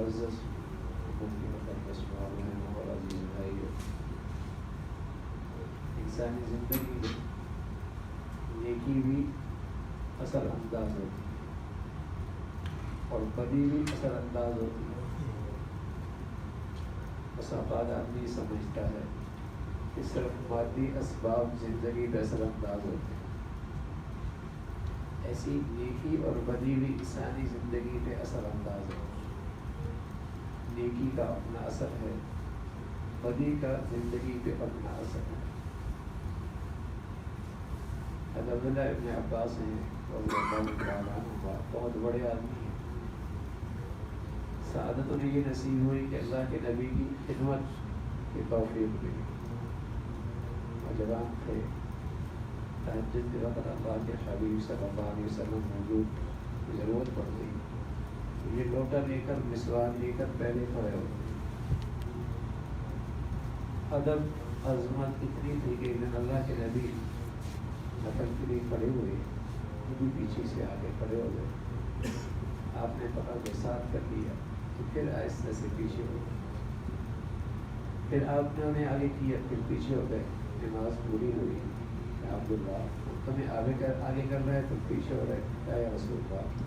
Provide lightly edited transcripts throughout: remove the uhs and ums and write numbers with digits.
معزز مفتی مقدس مولانا اور عزیز بھائی، انسانی زندگی میں نیکی بھی اثر انداز ہوتی ہے اور بدی بھی اثر انداز ہوتی ہے۔ بس آدمی سمجھتا ہے کہ صرف مادی اسباب زندگی پہ اثر انداز ہوتے ہیں، ایسی نیکی اور بدی بھی انسانی زندگی پہ اثر انداز ہے۔ نیکی کا اپنا اثر ہے، بدی کا زندگی پہ اپنا اثر ہے۔ عبداللہ ابن عباس ہیں رضی اللہ تعالیٰ عنہ، بہت بڑے آدمی ہیں۔ سعادت انہیں یہ نصیب ہوئی کہ اللہ کے نبی کی خدمت کی توفیق ملی۔ نوجوان تھے، تہجد کے وقت اللہ کے حبیب صلی اللہ علیہ وسلم موجود کی ضرورت پڑ گئی، یہ لوٹا لے کر مسواک لے کر پہلے کھڑے ہو گئے۔ ادب عظمت اتنی تھی کہ اللہ کے نبی نفل کے لیے کھڑے ہوئے، وہ بھی پیچھے سے آگے کھڑے ہو گئے۔ آپ نے پکڑ کے ساتھ کر لیا تو پھر آہستہ سے پیچھے ہو گئے، پھر آپ نے انہیں آگے کیا، پھر پیچھے ہو گئے۔ نماز پوری ہوئی، عبداللہ تمہیں آگے کر رہے تو پیچھے ہو رہے، کیا یا رسول اللہ؟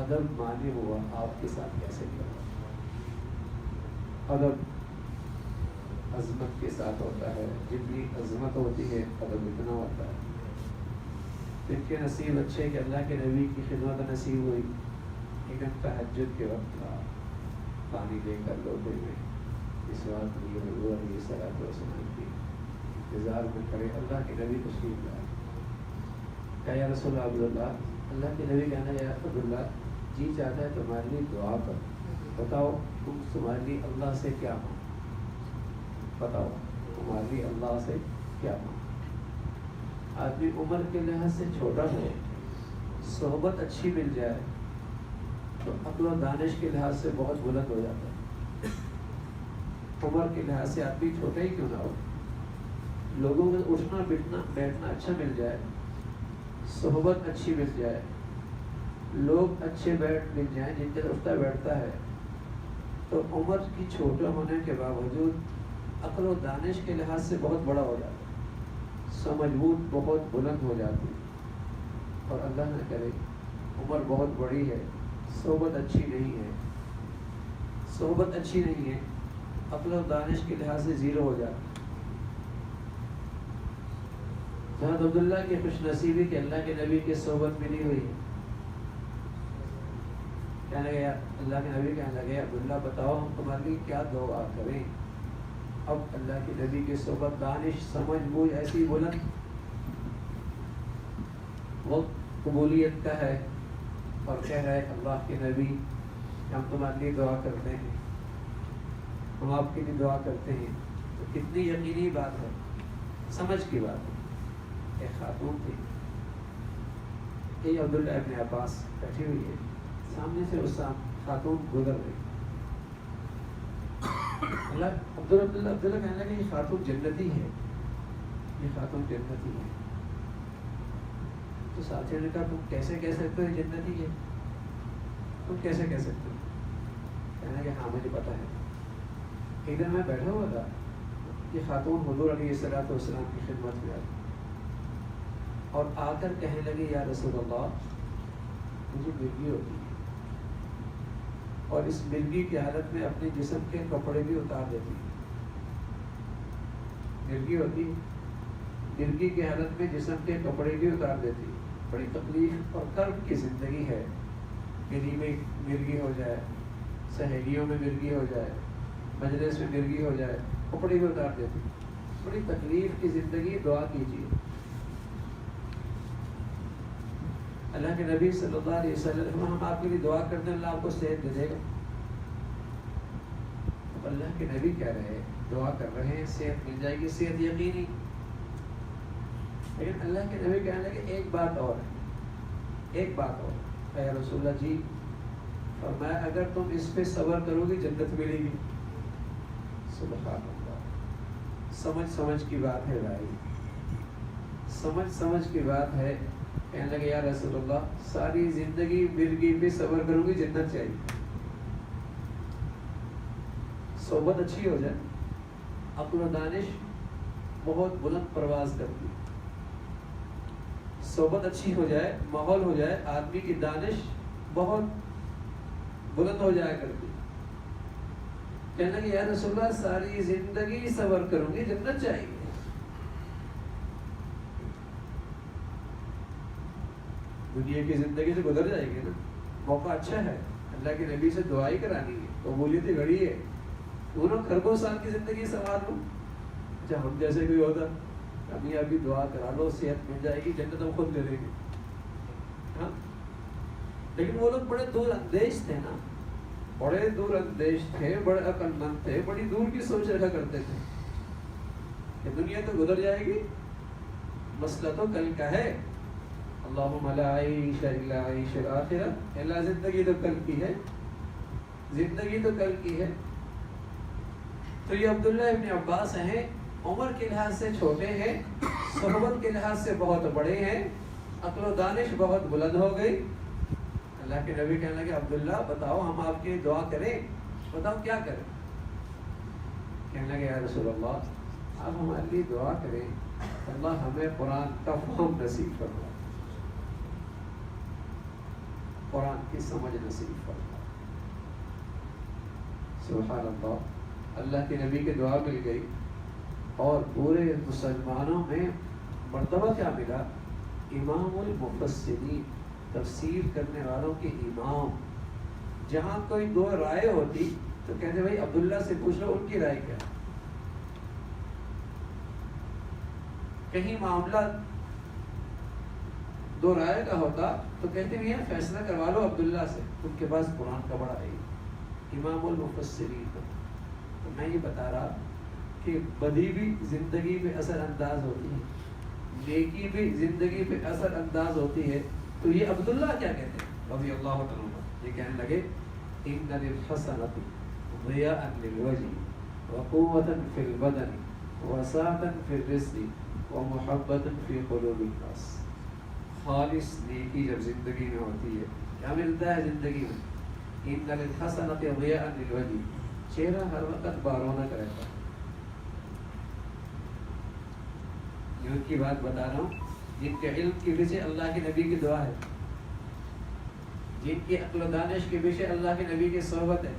ادب مانے ہوا آپ کے ساتھ کیسے کیا؟ ادب عظمت کے ساتھ ہوتا ہے، جتنی عظمت ہوتی ہے ادب اتنا ہوتا ہے۔ ان کے نصیب اچھے کہ اللہ کے نبی کی خدمت نصیب ہوئی، لیکن تہجد کے وقت تھا، پانی لے کر لوٹے میں اس وقت لیے حضور علیہ الصلوۃ والسلام کی انتظار میں کھڑے، اللہ کے نبی تشریف لائے۔ کہا یا رسول اللہ، اللہ کے نبی کہنا یا عبداللہ جی چاہتا ہے تمہارے لیے دعا کر، بتاؤ تم تمہارے لیے اللہ سے کیا مانگو، بتاؤ تمہارے لیے اللہ سے کیا مانگو۔ آدمی عمر کے لحاظ سے چھوٹا ہے، صحبت اچھی مل جائے تو عقل و دانش کے لحاظ سے بہت بلند ہو جاتا ہے۔ عمر کے لحاظ سے آدمی چھوٹا ہی کیوں نہ ہو، لوگوں میں اٹھنا بیٹھنا اچھا مل جائے، صحبت اچھی مل جائے، لوگ اچھے مل جائیں جن کے اٹھتا بیٹھتا ہے، تو عمر کی چھوٹا ہونے کے باوجود عقل و دانش کے لحاظ سے بہت بڑا ہو جاتا ہے، سمجھ بوجھ بہت بلند ہو جاتی ہے۔ اور اللہ نہ کرے عمر بہت بڑی ہے، صحبت اچھی نہیں ہے، صحبت اچھی نہیں ہے، عقل و دانش کے لحاظ سے زیرو ہو جاتی ہے۔ حضرت عبداللہ کی خوش نصیبی کہ اللہ کے نبی کی صحبت ملی ہوئی، کہنے لگے اللہ کے نبی کہنے لگے عبداللہ بتاؤ ہم تمہارے لیے کیا دعا کریں۔ اب اللہ کے نبی کی صحبت، دانش، سمجھ بوجھ ایسی بلند، وقت قبولیت کا ہے، اور کہہ رہے اللہ کے نبی ہم تمہارے لیے دعا کرتے ہیں، ہم آپ کے لیے دعا کرتے ہیں، تو کتنی یقینی بات ہے، سمجھ کی بات ہے۔ ایک خاتون تھی، یہ عبداللہ ابن عباس بیٹھی ہوئی ہے، سامنے سے اس خاتون گزر گئی۔ عبداللہ کہنے لگا یہ خاتون جنتی ہے، یہ خاتون جنتی ہے۔ تو ساتھیوں نے کہا تم کیسے کہہ سکتے ہو جنتی ہے، تم کیسے کہہ سکتے ہو؟ کہنے لگا ہاں مجھے پتا ہے، ایک دن میں بیٹھا ہوا تھا، یہ خاتون حضور علیہ الصلوۃ والسلام کی خدمت میں آئی اور آ کر کہنے لگی یا رسول اللہ مجھے مرگی ہوتی ہے، اور اس مرگی کی حالت میں اپنے جسم کے کپڑے بھی اتار دیتی ہے۔ مرگی ہوتی، مرگی کی حالت میں جسم کے کپڑے بھی اتار دیتی ہے، بڑی تکلیف اور کرب کی زندگی ہے، گلی میں مرگی ہو جائے، سہیلیوں میں مرگی ہو جائے، مجلس میں مرگی ہو جائے، کپڑے بھی اتار دیتی، بڑی تکلیف کی زندگی، دعا کیجیے۔ اللہ کے نبی صلی اللہ علیہ وسلم ہم آپ کے لیے دعا کرتے ہیں اللہ آپ کو صحت دے دے گا۔ اللہ کے نبی کہہ رہے ہیں، دعا کر رہے ہیں صحت مل جائے گی، صحت یقینی، لیکن اللہ کے نبی کہنے لگے ایک بات اور ہے، ایک بات اور ہے یا رسول اللہ جی، فرمایا اگر تم اس پہ صبر کرو گی جنت ملے گی۔ سبحان اللہ، سمجھ کی بات ہے بھائی، سمجھ کی بات ہے۔ کہنے لگے یا رسول اللہ ساری زندگی مرگی پہ صبر کروں گی جنت چاہیے۔ صحبت اچھی ہو جائے عقل و دانش بہت بلند پرواز کرتی. صحبت اچھی ہو جائے، ماحول ہو جائے، آدمی کی دانش بہت بلند ہو جایا کرتی. کہنے لگے یا رسول اللہ ساری زندگی صبر کروں گی، جنت چاہیے. دنیا کی زندگی سے گزر جائے گی نا، موقع اچھا ہے، اللہ کے نبی سے دعائی کرانی ہے، قبولیت گھڑی ہے. انہوں خربوں سال کی زندگی سنوار لو. اچھا ہم جیسے کوئی ہوتا ابھی ابھی دعا کرا لو، صحت مل جائے گی، جنت ہم خود لے لیں گے. ہاں لیکن وہ لوگ بڑے دور اندیش تھے نا، بڑے دور اندیش تھے، بڑے عقل مند تھے، بڑی دور کی سوچ رکھا کرتے تھے کہ دنیا تو گزر جائے گی، مسئلہ تو کل کا ہے. اللہم لا عیش الا عیش الآخرہ، اللہ زندگی تو کل کی ہے، زندگی تو کل کی ہے. تو یہ عبداللہ ابن عباس ہیں، عمر کے لحاظ سے چھوٹے ہیں، صحبت کے لحاظ سے بہت بڑے ہیں، عقل و دانش بہت بلند ہو گئی. اللہ کے نبی کہنے لگے عبداللہ بتاؤ ہم آپ کی دعا کریں، بتاؤ کیا کریں. کہنے لگے یا رسول اللہ آپ ہمارے لیے دعا کریں، اللہ ہمیں قرآن کا فہم نصیب فرمائے، قرآن کی سمجھ نصیب فرمائے. سبحان اللہ. اللہ کے نبی کی دعا مل گئی اور پورے مسلمانوں میں مرتبہ کیا ملا؟ امام المفسرین، تفسیر کرنے والوں کے امام. جہاں کوئی دو رائے ہوتی تو کہتے بھائی عبداللہ سے پوچھ لو ان کی رائے کیا. کہیں معاملہ دو رائے کا ہوتا تو کہتے بھیا فیصلہ کروا لو عبداللہ سے، ان کے پاس قرآن کا بڑا ہے، امام المفسرین. تو میں یہ بتا رہا کہ بدی بھی زندگی پہ اثر انداز ہوتی ہے، نیکی بھی زندگی پہ اثر انداز ہوتی ہے. تو یہ عبداللہ کیا کہتے ہیں رضی اللہ عنہ؟ یہ کہنے لگے ان للحسنۃ ضیاء للوجہ وقوۃ فی البدن وسعۃ فی الرزق ومحبۃ فی قلوب الناس. خالص نیکی جب زندگی میں ہوتی ہے کیا ملتا ہے زندگی میں؟ ان للحسنۃ ضیاء للوجہ، چہرہ ہر وقت بارونق رہتا ہے. ان کی بات بتا رہا ہوں جن کے علم کے پیچھے اللہ کے نبی کی دعا ہے، جن کی عقل و دانش کے پیچھے اللہ کے نبی کی صحبت ہے،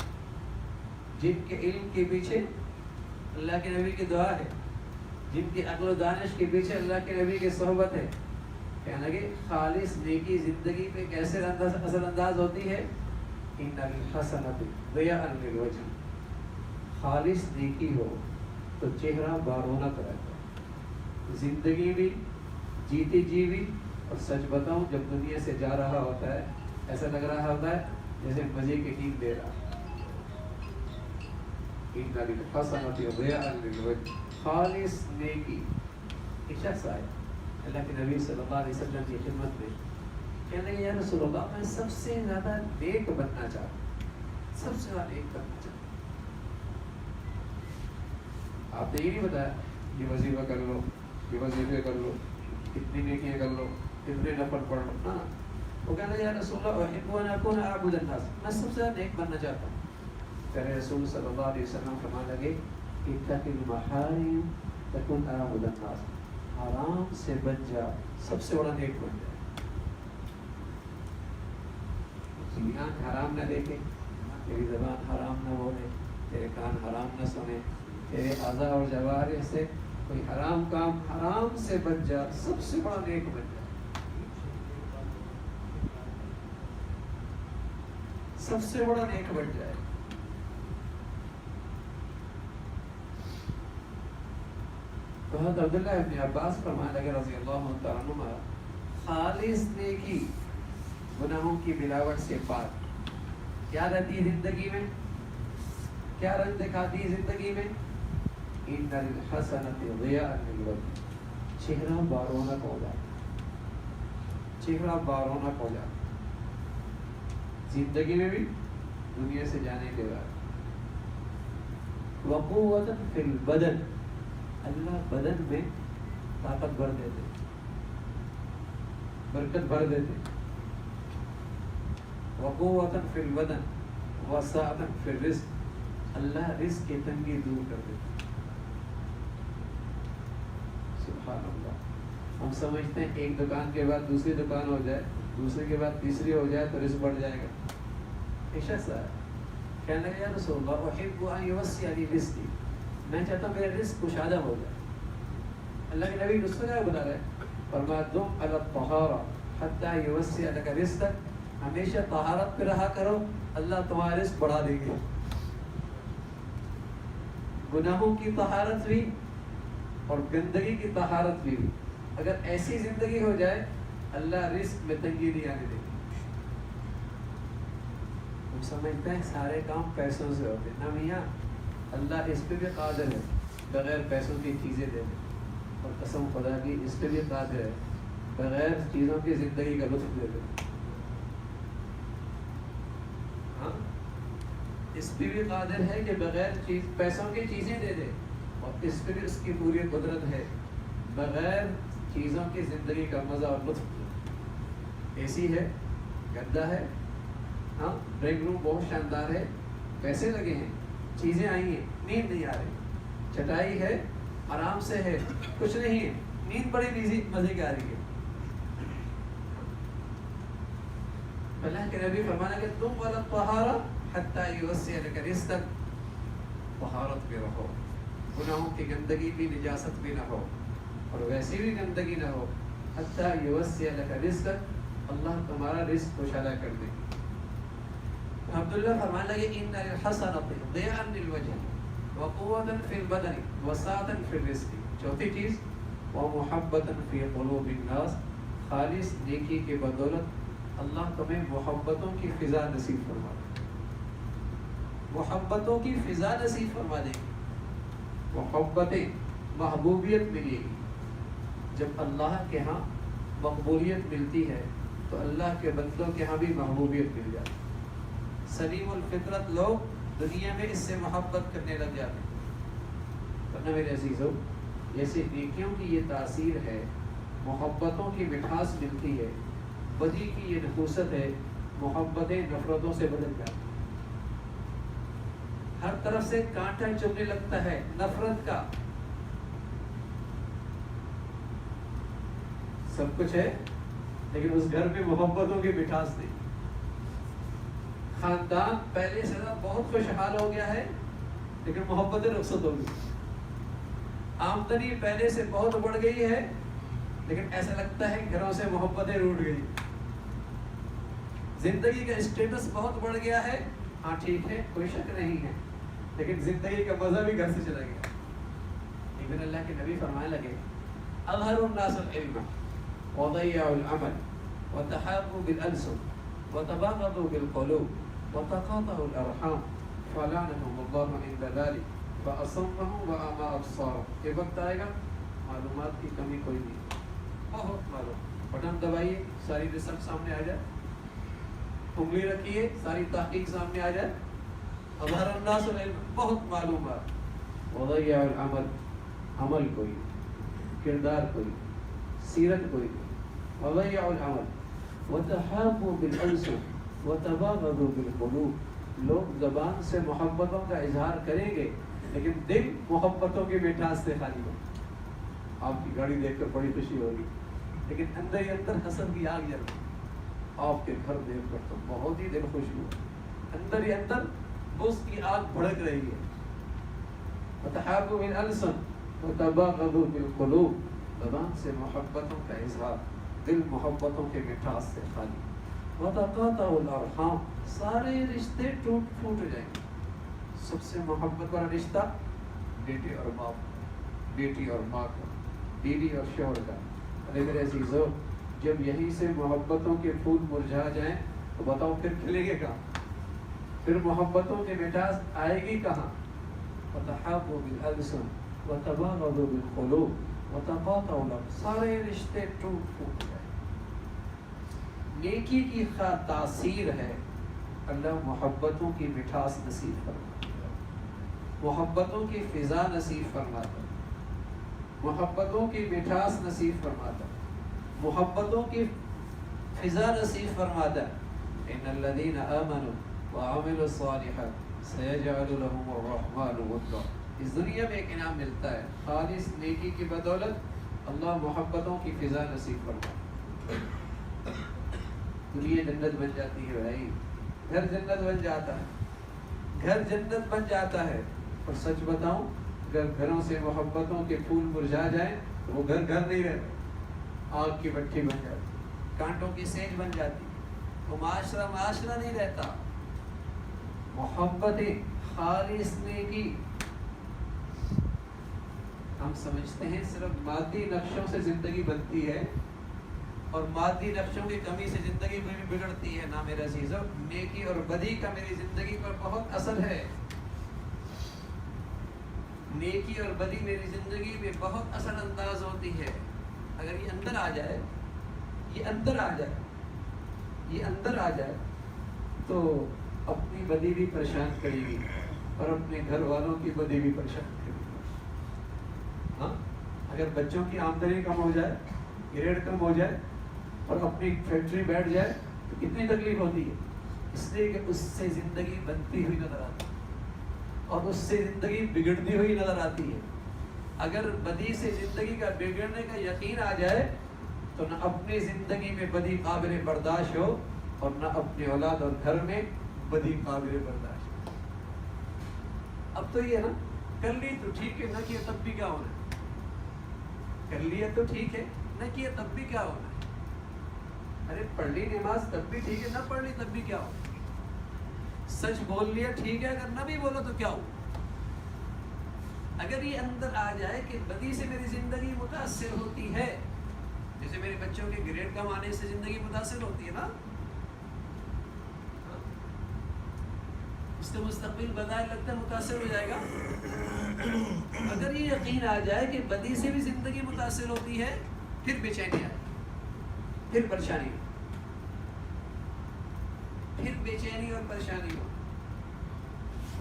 جن کے علم کے پیچھے اللہ کے نبی کی دعا ہے، جن کی عقل و دانش کے پیچھے اللہ کے نبی کی صحبت ہے. کہنے لگے خالص نیکی زندگی پہ کیسے اثر انداز ہوتی ہے؟ ان الحسنۃ ضیاء للوجہ، خالص نیکی ہو تو چہرہ بارونق رہتا ہے. زندگی بھی جیتی جی بھی، اور سچ بتاؤں جب دنیا سے جا رہا ہوتا ہے ایسا لگ رہا ہوتا ہے جیسے مزے کی نیند لے رہا. ان الحسنۃ ضیاء للوجہ، خالص نیکی. ایک شخص آئے اللہ کے نبی صلی اللہ علیہ وسلم کی خدمت میں، کہنے لگے یا رسول اللہ میں سب سے زیادہ نیک بننا چاہتا ہوں، سب سے زیادہ نیک بننا چاہتا ہوں. آپ نے یہ نہیں بتایا یہ وظیفہ کر لو، یہ وظیفے کر لو، کتنی نیکیاں کر لو، کتنے نفل پڑھ لو. ہاں وہ کہنے لگے یا رسول اللہ احب ان اکون اعبد الناس، میں سب سے زیادہ نیک بننا چاہتا ہوں. پھر رسول صلی اللہ علیہ وسلم فرمانے لگے اتق المحارم تکن اعبد الناس، حرام سے بچ جا، سب سے بڑا نیک بن جائے. تیری آنکھ حرام نہ دیکھے، تیری زبان حرام نہ بولے، تیرے کان حرام نہ سنے، تیرے اعضاء اور جوارح سے کوئی حرام کام، حرام سے بچ جا، سب سے بڑا نیک بن جائے، سب سے بڑا نیک بن جائے. تو حضرت عبداللہ ابن عباس فرمانے لگے رضی اللہ تعالیٰ عنہ خالص نیکی گناہوں کی ملاوٹ سے پاک. کیا رہتی ہے زندگی میں؟ کیا رنگ دکھاتی ہے زندگی میں؟ ان الحسنۃ ضیاء للوجہ، چہرہ بارونق ہو جائے، چہرہ بارونق ہو جائے زندگی میں بھی دنیا سے جانے کے بعد. وقوۃ فی البدن، اللہ بدن میں طاقت بھر دیتے، برکت بھر دیتے. وقوۃ فی البدن وسعۃ فی الرزق، اللہ رزق کی تنگی دور کر دیتا ہے۔ سبحان اللہ۔ ہم سمجھتے ہیں ایک دکان کے بعد دوسری دکان ہو جائے، دوسرے کے بعد تیسری ہو جائے تو رزق بڑھ جائے گا۔ ایک شخص ہے کہنے لگا یا رسول اللہ احب ان یوسع لی رزقی، میں چاہتا ہوں میرا رزق کشادہ ہو جائے۔ اللہ کے نبی اس کو کیا بتا رہے ہیں؟ فرمایا دم علی الطہارہ حتی یوسع لک رزقک، ہمیشہ طہارت پہ رہا کرو، اللہ تمہارا رزق بڑھا دیں گے۔ گناہوں کی طہارت بھی اور گندگی کی طہارت بھی، اگر ایسی زندگی ہو جائے اللہ رزق میں تنگی نہیں آنے دے گی۔ ہم سمجھتے ہیں سارے کام پیسوں سے ہوتے ہیں، نہ میاں، اللہ اس پہ بھی قادر ہے بغیر پیسوں کی چیزیں دے دے، اور قسم خدا کی اس پہ بھی قادر ہے بغیر چیزوں کی زندگی کا لطف دے دے۔ ہاں، اس پہ بھی قادر ہے کہ بغیر پیسوں کی چیزیں دے دے، اور اس پہ بھی اس کی پوری قدرت ہے بغیر چیزوں کی زندگی کا مزہ اور لطف دے۔ اے سی ہے، گدا ہے، ہاں، ڈرائنگ روم بہت شاندار ہے، پیسے لگے ہیں، چیزیں آئی ہیں، نیند نہیں آ رہی، چٹائی ہے، آرام سے ہے، کچھ نہیں ہے، نیند بڑی بیزی مزے کی آ رہی ہے۔ اللہ کے نبی فرمانا کہ تم والا طہارہ حتی یوسع لک رزقک، طہارت میں رہو، گناہوں کی گندگی بھی نجاست بھی نہ ہو اور ویسی بھی گندگی نہ ہو، حتی یوسع لک رزقک، اللہ تمہارا رزق کشادہ کر دے۔ عبداللہ فرمانے لگے ان الحسنۃ ضیاء للوجہ وقوۃ فی البدن وسعۃ فی الرزق۔ چوتھی چیز ومحبۃ فی قلوب الناس، خالص نیکی کے بدولت اللہ تمہیں محبتوں کی فضا نصیب فرما دے، محبتوں کی فضا نصیب فرما دے گی، محبتیں، محبوبیت ملے گی۔ جب اللہ کے ہاں مقبولیت ملتی ہے تو اللہ کے بندوں کے ہاں بھی محبوبیت مل جاتی ہے۔ سلیم الفطرت لوگ دنیا میں اس سے محبت کرنے لگ جاتے ہیں۔ ورنہ میرے عزیزوں، جیسے نیکیوں کی یہ تاثیر ہے، محبتوں کی مٹھاس ملتی ہے، بدی کی یہ نفوست ہے، محبتیں نفرتوں سے بدل جاتی ہیں۔ ہر طرف سے کانٹا چبھنے لگتا ہے نفرت کا، سب کچھ ہے لیکن اس گھر میں محبتوں کی مٹھاس نہیں۔ خاندان پہلے سے بہت خوشحال ہو گیا ہے لیکن محبتیں رخصت ہو گئی، آمدنی پہلے سے بہت بڑھ گئی ہے لیکن ایسا لگتا ہے گھروں سے محبتیں روٹ گئی، زندگی کا اسٹیٹس بہت بڑھ گیا ہے، ہاں ٹھیک ہے کوئی شک نہیں ہے، لیکن زندگی کا مزہ بھی گھر سے چلا گیا۔ لیکن اللہ کے نبی فرمانے لگے اظہر الناس العلم وضيعوا العمل وتحابوا بالألسن وتباغضوا بالقلوب وتقاطعوا الأرحام فلعنهم الله عند ذلك فأصمهم وأعمى أبصارهم۔ یہ وقت آئے گا معلومات کی کمی کوئی نہیں، بہت معلوم، بٹن دبائیے ساری ریسرچ سامنے آ جائے، انگلی رکھیے ساری تحقیق سامنے آ جائے، اظہر الناس العلم، بہت معلومات، وضيعوا العمل، عمل کوئی، کردار کوئی، سیرت کوئی، وضيعوا العمل وتحابوا بالألسن وتباغضوا بالقلوب، لوگ زبان سے محبتوں کا اظہار کریں گے لیکن دل محبتوں کی مٹھاس سے خالی ہو۔ آپ کی گاڑی دیکھ کر بڑی خوشی ہوگی لیکن اندر ہی اندر حسد کی آگ جل رہی، آپ کے گھر دیکھ کر تو بہت ہی دل خوش ہوا، اندر ہی اندر اس کی آگ بھڑک رہی ہے۔ وتحابوا بالألسن وتباغضوا بالقلوب، زبان سے محبتوں کا اظہار، دل محبتوں کے مٹھاس سے خالی۔ وتقاطعوا الارحام، سارے رشتے ٹوٹ پھوٹ جائیں گے۔ سب سے محبت والا رشتہ بیٹے اور باپ، بیٹی اور ماں کا، بیوی اور شوہر کا۔ ارے میرے عزیزو، جب یہیں سے محبتوں کے پھول مرجھا جائیں تو بتاؤ پھر کھلیں گے کہاں؟ پھر محبتوں کی مٹھاس آئے گی کہاں؟ وتحابوا بالألسن وتباغضوا بالقلوب وتقاطعوا الارحام، سارے رشتے ٹوٹ پھوٹ جائیں۔ نیکی کی تاثیر ہے اللہ محبتوں کی مٹھاس نصیب فرماتا ہے، محبتوں کی فضا نصیب فرماتا ہے، محبتوں کی مٹھاس نصیب فرماتا ہے، محبتوں کی فضا نصیب فرماتا ہے۔ ان الذین آمنوا وعملوا الصالحات سَيَجْعَلُ لَهُمُ الرَّحْمَنُ وُدًّا. اس دنیا میں ایک انعام ملتا ہے، خالص نیکی کی بدولت اللہ محبتوں کی فضا نصیب فرمائے. دنیا جنت بن جاتی ہے بھائی، گھر جنت بن جاتا ہے، گھر جنت بن جاتا ہے. اور سچ بتاؤں، اگر گھروں سے محبتوں کے پھول مرجھا جائیں تو وہ گھر گھر نہیں رہتا، آگ کی بھٹی بن جاتی، کانٹوں کی سیج بن جاتی، وہ معاشرہ معاشرہ نہیں رہتا. محبتیں خالص نیکی. ہم سمجھتے ہیں صرف مادی نقشوں سے زندگی بنتی ہے اور مادی نقشوں کی کمی سے زندگی میں بھی بگڑتی ہے. نہ میرے عزیزو، نیکی اور بدی کا میری زندگی پر بہت اثر ہے. نیکی اور بدی میری زندگی میں بہت اثر انداز ہوتی ہے. اگر یہ اندر آ جائے، یہ اندر آ جائے، یہ اندر آ جائے تو اپنی بدی بھی پریشان کرے گی اور اپنے گھر والوں کی بدی بھی پریشان کرے گی. ہاں، اگر بچوں کی آمدنی کم ہو جائے، گریڈ کم ہو جائے اور اپنی فیکٹری بیٹھ جائے تو کتنی تکلیف ہوتی ہے. اس لیے کہ اس سے زندگی بنتی ہوئی نظر آتی ہے اور اس سے زندگی بگڑتی ہوئی نظر آتی ہے. اگر بدی سے زندگی کا بگڑنے کا یقین آ جائے تو نہ اپنی زندگی میں بدی قابل برداشت ہو اور نہ اپنی اولاد اور گھر میں بدی قابل برداشت ہو. اب تو یہ ہے نا، کر لی تو ٹھیک ہے، نہ کیا تب بھی کیا ہونا ہے. کر لیا تو ٹھیک ہے، نہ کیا تب بھی کیا ہونا ہے. ارے پڑھ لی نماز تب بھی ٹھیک ہے، نہ پڑھ لی تب بھی کیا ہو. سچ بول لیا ٹھیک ہے، اگر نہ بھی بولو تو کیا ہو. اگر یہ اندر آ جائے کہ بدی سے میری زندگی متاثر ہوتی ہے، جیسے میرے بچوں کے گریڈ کم آنے سے زندگی متاثر ہوتی ہے نا، اس کا مستقبل بظاہر لگتا ہے متاثر ہو جائے گا. اگر یہ یقین آ جائے کہ بدی سے بھی زندگی متاثر ہوتی ہے، پھر بے چینی آئے، پھر پریشانی ہو، پھر بے چینی اور پریشانی ہو.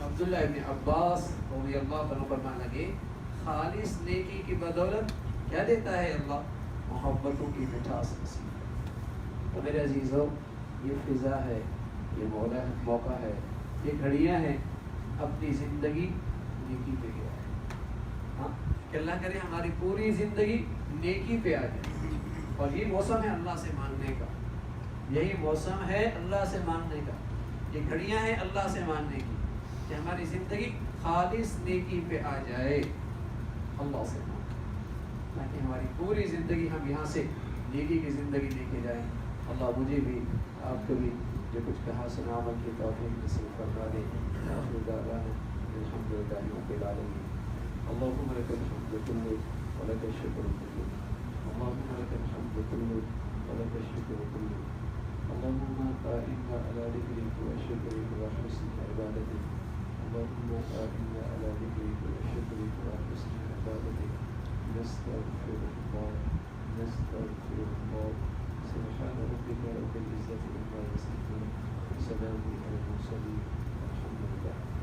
عبداللہ ابن عباس رضی اللہ عنہ فرمانے لگے، خالص نیکی کی بدولت کیا دیتا ہے اللہ؟ محبتوں کی مٹھاس نصیب. تو میرے عزیزو، یہ فضا ہے، یہ موقع ہے، یہ گھڑیاں ہیں، اپنی زندگی نیکی پہ گیا ہے. ہاں، کہ اللہ کرے ہماری پوری زندگی نیکی پہ آ جائے. اور یہ موسم ہے اللہ سے مانگنے کا، یہی موسم ہے اللہ سے مانگنے کا. یہ گھڑیاں ہیں اللہ سے مانگنے کی کہ ہماری زندگی خالص نیکی پہ آ جائے. اللہ سے مانگیں تاکہ ہماری پوری زندگی ہم یہاں سے نیکی کی زندگی لے کے جائیں. اللہ مجھے بھی، آپ کو بھی جو کچھ کہا سنا عمل کی توفیق نصیب فرما دے. الحمد للہ رب العالمین. اللهم لك الحمد كله ولك الشكر كله. اللهم لك الحمد كله ولك الشكر كله. اللهم إنا على ذكرك وشكرك وحسن عبادتك. اللهم إنا على ذكرك وشكرك وحسن عبادتك. نستغفر الله، نستغفر الله. سبحان ربك رب العزة عما يصفون، وسلام على المرسلين، والحمد لله.